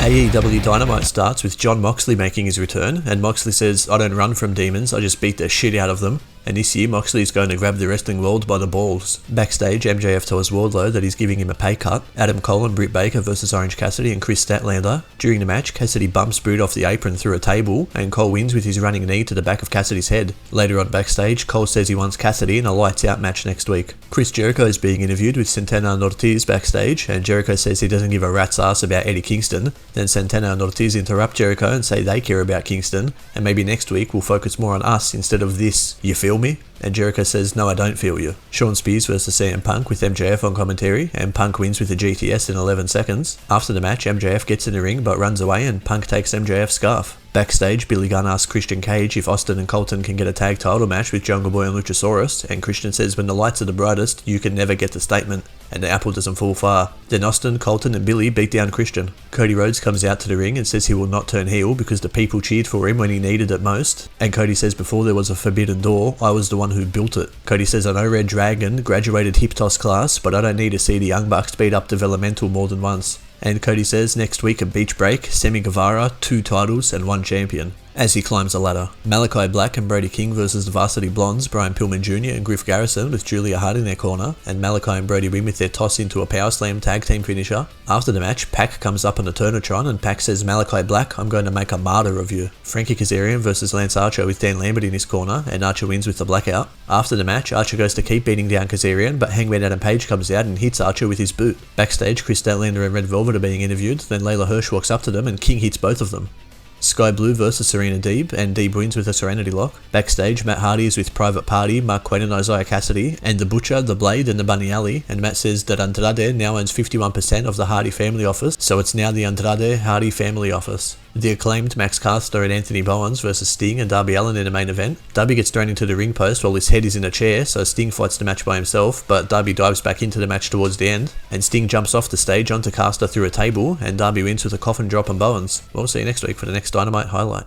AEW Dynamite starts with Jon Moxley making his return, and Moxley says, "I don't run from demons, I just beat the shit out of them." And this year, Moxley is going to grab the wrestling world by the balls. Backstage, MJF tells Wardlow that he's giving him a pay cut. Adam Cole and Britt Baker versus Orange Cassidy and Kris Statlander. During the match, Cassidy bumps Britt off the apron through a table, and Cole wins with his running knee to the back of Cassidy's head. Later on backstage, Cole says he wants Cassidy in a lights out match next week. Chris Jericho is being interviewed with Santana and Ortiz backstage, and Jericho says he doesn't give a rat's ass about Eddie Kingston. Then Santana and Ortiz interrupt Jericho and say they care about Kingston, and maybe next week we'll focus more on us instead of this. You feel me? And Jericho says, "No, I don't feel you." Shawn Spears versus CM Punk with MJF on commentary, and Punk wins with a GTS in 11 seconds. After the match, MJF gets in the ring but runs away, and Punk takes MJF's scarf. Backstage, Billy Gunn asks Christian Cage if Austin and Colton can get a tag title match with Jungleboy and Luchasaurus, and Christian says when the lights are the brightest, you can never get the statement, and the apple doesn't fall far. Then Austin, Colton and Billy beat down Christian. Cody Rhodes comes out to the ring and says he will not turn heel because the people cheered for him when he needed it most, and Cody says before there was a forbidden door, I was the one who built it. Cody says, "I know Red Dragon graduated hip toss class, but I don't need to see the Young Bucks beat up developmental more than once." And Cody says next week a beach break, Sammy Guevara, 2 titles and 1 champion. As he climbs a ladder, Malachi Black and Brody King versus the Varsity Blondes, Brian Pillman Jr. and Griff Garrison with Julia Hart in their corner, and Malachi and Brody win with their toss into a power slam tag team finisher. After the match, Pac comes up on the Turnatron and Pac says, "Malachi Black, I'm going to make a martyr of you." Frankie Kazarian versus Lance Archer with Dan Lambert in his corner, and Archer wins with the blackout. After the match, Archer goes to keep beating down Kazarian, but Hangman Adam Page comes out and hits Archer with his boot. Backstage, Kris Statlander and Red Velvet are being interviewed, then Layla Hirsch walks up to them and King hits both of them. Sky Blue versus Serena Deeb, and Deeb wins with a Serenity Lock. Backstage, Matt Hardy is with Private Party, Mark Quinn and Isaiah Cassidy, and The Butcher, The Blade and The Bunny Alley, and Matt says that Andrade now owns 51% of the Hardy family office, so it's now the Andrade Hardy family office. The Acclaimed, Max Caster and Anthony Bowens versus Sting and Darby Allin in the main event. Darby gets thrown into the ring post while his head is in a chair, so Sting fights the match by himself, but Darby dives back into the match towards the end, and Sting jumps off the stage onto Caster through a table, and Darby wins with a coffin drop on Bowens. We'll see you next week for the next Dynamite highlight.